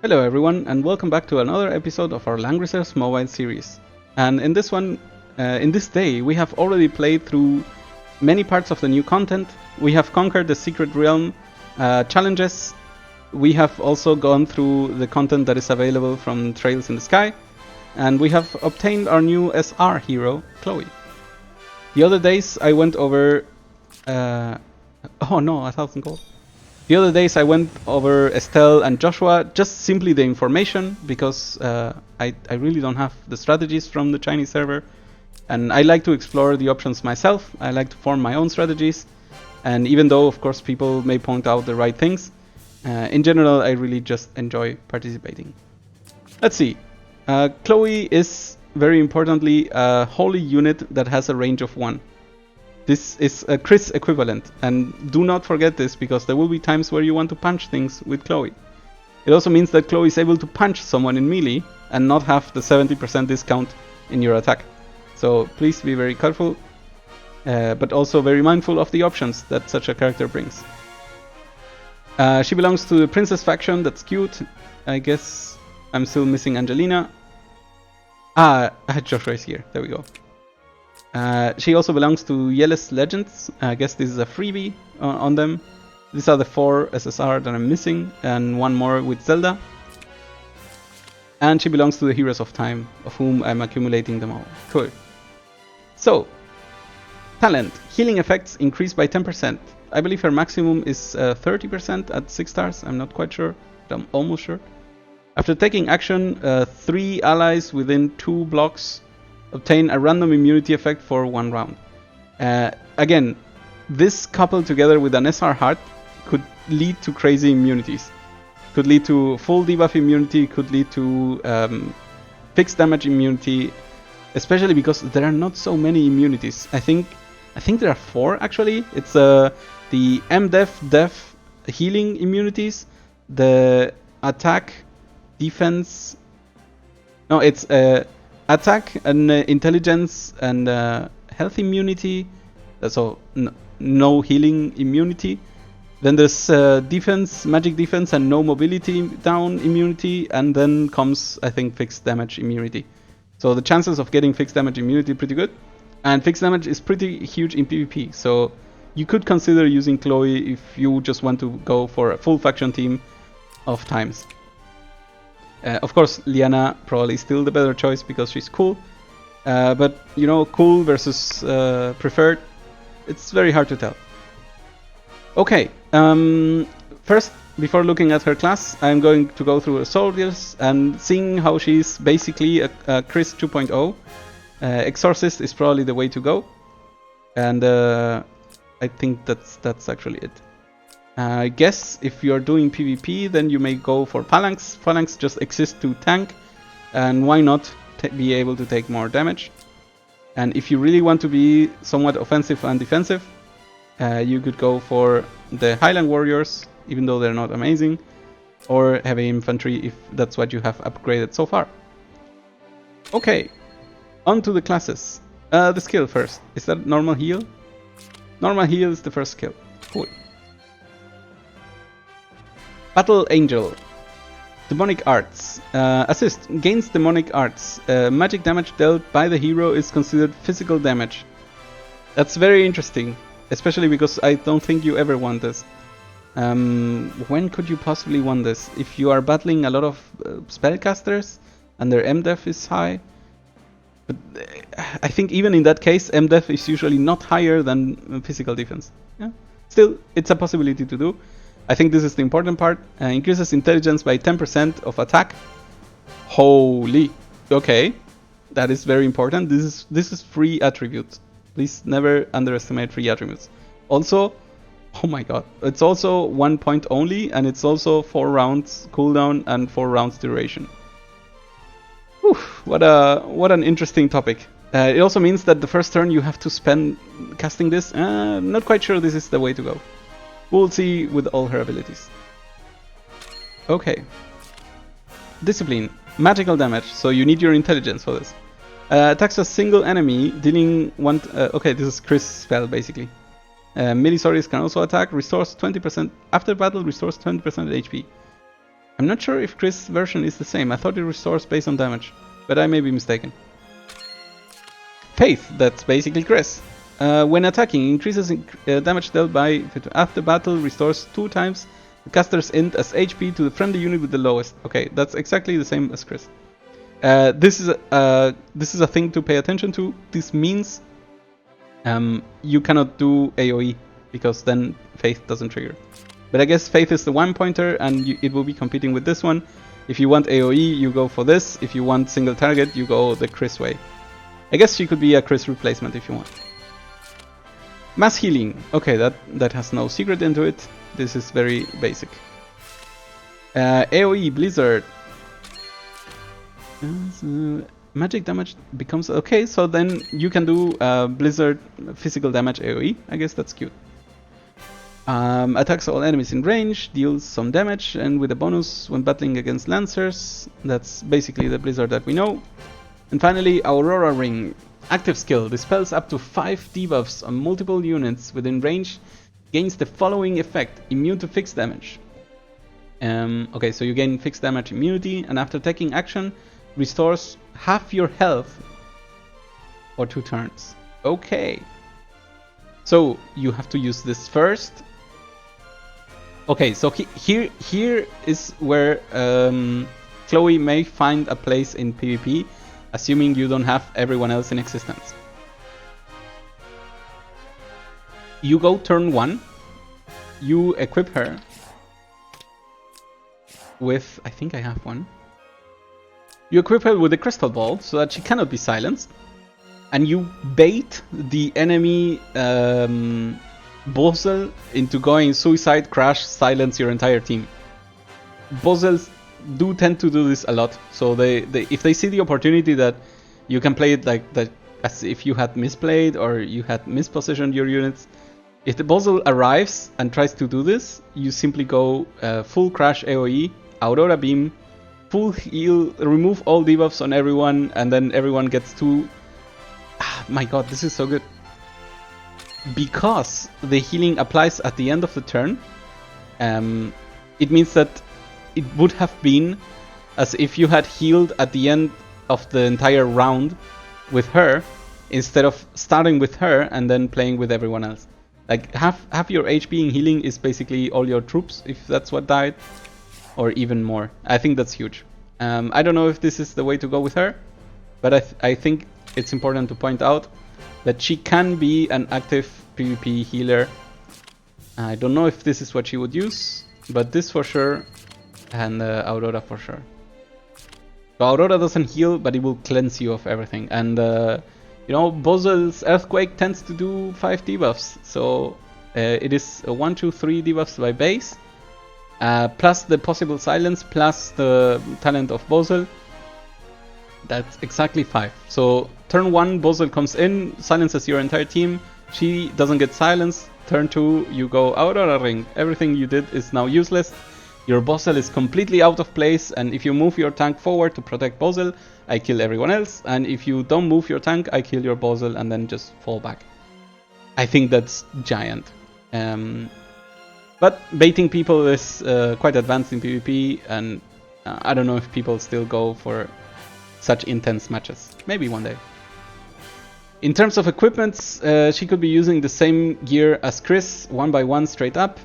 Hello everyone, and welcome back to another episode of our Langrisser Mobile series. And in this one, in this day, we have already played through many parts of the new content. We have conquered the Secret Realm challenges. We have also gone through the content that is available from Trails in the Sky. And we have obtained our new SR hero, Kloe. The other days I went over... oh no, 1,000 gold. The other days I went over Estelle and Joshua, just simply the information, because I really don't have the strategies from the Chinese server. And I like to explore the options myself. I like to form my own strategies. And even though, of course, people may point out the right things, in general, I really just enjoy participating. Let's see. Kloe is, very importantly, a holy unit that has a range of 1. This is a Chris equivalent, and do not forget this, because there will be times where you want to punch things with Kloe. It also means that Kloe is able to punch someone in melee and not have the 70% discount in your attack. So please be very careful, but also very mindful of the options that such a character brings. She belongs to the Princess faction. That's cute. I guess I'm still missing Angelina. Joshua is here. There we go. She also belongs to Yellis Legends. I guess this is a freebie on them. These are the 4 SSR that I'm missing, and 1 more with Zelda. And she belongs to the Heroes of Time, of whom I'm accumulating them all. Cool. So, talent. Healing effects increase by 10%. I believe her maximum is 30% at 6 stars. I'm not quite sure, but I'm almost sure. After taking action, 3 allies within 2 blocks obtain a random immunity effect for 1 round. Again, this coupled together with an SR heart could lead to crazy immunities. Could lead to full debuff immunity, could lead to fixed damage immunity, especially because there are not so many immunities. I think there are 4 actually. It's the MDef, Def healing immunities, the attack, defense. No, it's attack and intelligence and health immunity, so no healing immunity. Then there's defense, magic defense, and no mobility down immunity, and then comes, I think, fixed damage immunity. So the chances of getting fixed damage immunity are pretty good, and fixed damage is pretty huge in PvP. So you could consider using Kloe if you just want to go for a full faction team of times. Of course, Liana probably still the better choice because she's cool. But, you know, cool versus preferred, it's very hard to tell. Okay, first, before looking at her class, I'm going to go through her soldiers and seeing how she's basically a Chris 2.0. Exorcist is probably the way to go. And I think that's actually it. I guess if you're doing PvP, then you may go for Phalanx. Phalanx just exists to tank, and why not be able to take more damage? And if you really want to be somewhat offensive and defensive, you could go for the Highland Warriors, even though they're not amazing, or Heavy Infantry if that's what you have upgraded so far. Okay, on to the classes. The skill first. Is that normal heal? Normal heal is the first skill. Cool. Battle Angel. Demonic Arts. Assist. Gains Demonic Arts. Magic damage dealt by the hero is considered physical damage. That's very interesting. Especially because I don't think you ever want this. When could you possibly want this? If you are battling a lot of spellcasters and their MDef is high. But I think even in that case, MDef is usually not higher than physical defense. Yeah. Still, it's a possibility to do. I think this is the important part. Increases intelligence by 10% of attack. Holy. Okay. That is very important. This is free attributes. Please never underestimate free attributes. Also, oh my god. It's also 1 point only, and it's also 4 rounds cooldown and 4 rounds duration. Whew, what an interesting topic. It also means that the first turn you have to spend casting this. Not quite sure this is the way to go. We'll see with all her abilities. Okay. Discipline. Magical damage, so you need your intelligence for this. Attacks a single enemy, dealing 1... okay, this is Chris' spell, basically. Milisaurius can also attack, restores 20%... After battle, restores 20% HP. I'm not sure if Chris' version is the same. I thought it restores based on damage, but I may be mistaken. Faith, that's basically Chris. When attacking, increases damage dealt by after battle, restores 2 times the caster's int as HP to the friendly unit with the lowest. Okay, that's exactly the same as Chris. This is a thing to pay attention to. This means you cannot do AoE because then Faith doesn't trigger. But I guess Faith is the 1-pointer and it will be competing with this one. If you want AoE, you go for this. If you want single target, you go the Chris way. I guess she could be a Chris replacement if you want. Mass healing. Okay, that has no secret into it. This is very basic. AoE, Blizzard. Magic damage becomes... Okay, so then you can do Blizzard physical damage AoE. I guess that's cute. Attacks all enemies in range, deals some damage, and with a bonus when battling against Lancers. That's basically the Blizzard that we know. And finally, Aurora Ring. Active skill. Dispels up to 5 debuffs on multiple units within range. Gains the following effect. Immune to fixed damage. Okay, so you gain fixed damage immunity, and after taking action, restores half your health for 2 turns. Okay. So you have to use this first. Okay, so here is where Kloe may find a place in PvP, assuming you don't have everyone else in existence. You go turn 1, you equip her with, I think I have one. You equip her with a crystal ball so that she cannot be silenced, and you bait the enemy Bozel into going suicide, crash, silence your entire team. Bozels do tend to do this a lot, so they if they see the opportunity that you can play it like that, as if you had misplayed or you had mispositioned your units. If the Bozel arrives and tries to do this, you simply go full crash AoE, Aurora Beam, full heal, remove all debuffs on everyone, and then everyone gets 2. My god, this is so good. Because the healing applies at the end of the turn, it means that it would have been as if you had healed at the end of the entire round with her, instead of starting with her and then playing with everyone else. Like half your HP in healing is basically all your troops, if that's what died, or even more. I think that's huge. I don't know if this is the way to go with her, but I think it's important to point out that she can be an active PvP healer. I don't know if this is what she would use, but this for sure, and Aurora for sure. So Aurora doesn't heal, but it will cleanse you of everything. And you know, Bozel's Earthquake tends to do 5 debuffs, so it is 1, 2, 3 debuffs by base, plus the possible silence, plus the talent of Bozel. That's exactly 5. So turn 1, Bozel comes in, silences your entire team. She doesn't get silenced. Turn 2, you go Aurora Ring. Everything you did is now useless. Your Bozel is completely out of place, and if you move your tank forward to protect Bozel, I kill everyone else. And if you don't move your tank, I kill your Bozel and then just fall back. I think that's giant. But baiting people is quite advanced in PvP, and I don't know if people still go for such intense matches. Maybe one day. In terms of equipments, she could be using the same gear as Chris, 1 by 1 straight up.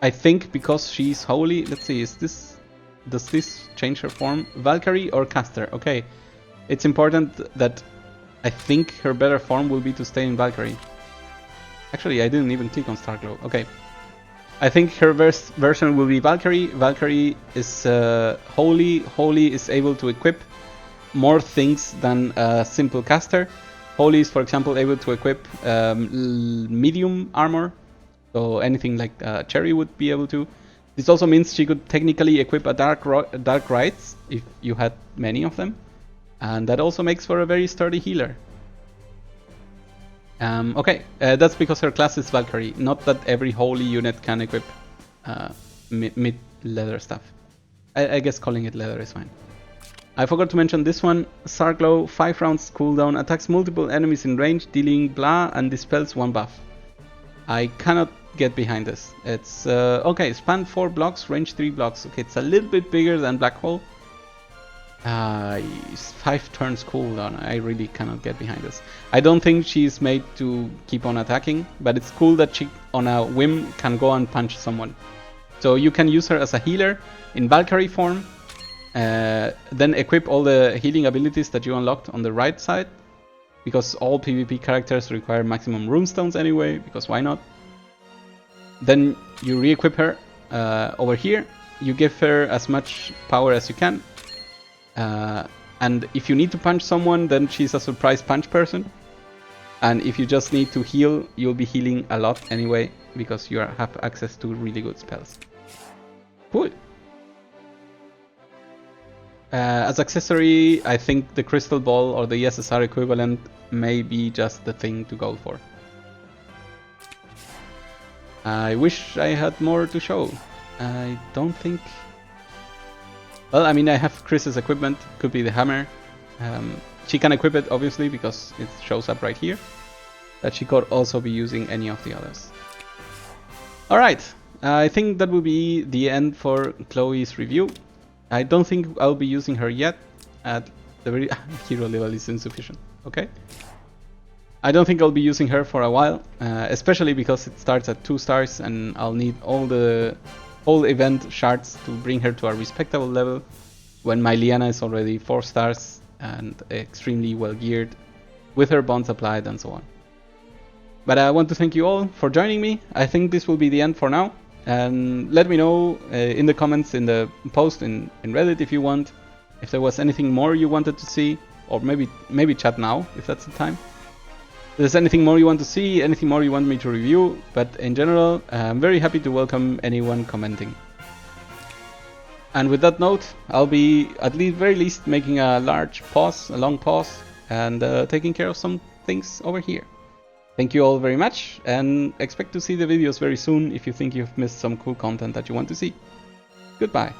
I think because she's holy. Let's see, does this change her form? Valkyrie or Caster? Okay, it's important that I think her better form will be to stay in Valkyrie. Actually, I didn't even click on Starglow. Okay, I think her version will be Valkyrie. Valkyrie is holy. Holy is able to equip more things than a simple caster. Holy is, for example, able to equip medium armor. So anything like Cherry would be able to. This also means she could technically equip a Dark Rites if you had many of them. And that also makes for a very sturdy healer. Okay, that's because her class is Valkyrie. Not that every holy unit can equip mid-leather stuff. I guess calling it leather is fine. I forgot to mention this one. Starglow, 5 rounds cooldown, attacks multiple enemies in range, dealing blah, and dispels 1 buff. I cannot get behind this. It's okay, span 4 blocks, range 3 blocks. Okay, it's a little bit bigger than Black Hole. 5 turns cooldown. I really cannot get behind this. I don't think she's made to keep on attacking, but it's cool that she on a whim can go and punch someone. So you can use her as a healer in Valkyrie form, then equip all the healing abilities that you unlocked on the right side, because all PvP characters require maximum runestones anyway, because why not? Then you re-equip her over here, you give her as much power as you can, and if you need to punch someone, then she's a surprise punch person, and if you just need to heal, you'll be healing a lot anyway, because you have access to really good spells. Cool. As accessory, I think the Crystal Ball or the SSR equivalent may be just the thing to go for. I wish I had more to show. I don't think... Well, I mean, I have Chris's equipment. Could be the hammer. She can equip it, obviously, because it shows up right here. But she could also be using any of the others. Alright, I think that will be the end for Kloe's review. I don't think I'll be using her yet. At the very hero level is insufficient. Okay. I don't think I'll be using her for a while, especially because it starts at 2 stars and I'll need all the whole event shards to bring her to a respectable level, when my Liana is already 4 stars and extremely well geared, with her bonds applied and so on. But I want to thank you all for joining me. I think this will be the end for now. And let me know in the comments, in the post in Reddit if you want, if there was anything more you wanted to see, or maybe chat now if that's the time. If there's anything more you want to see, anything more you want me to review, but in general, I'm very happy to welcome anyone commenting. And with that note, I'll be at very least making a long pause, and taking care of some things over here. Thank you all very much, and expect to see the videos very soon if you think you've missed some cool content that you want to see. Goodbye.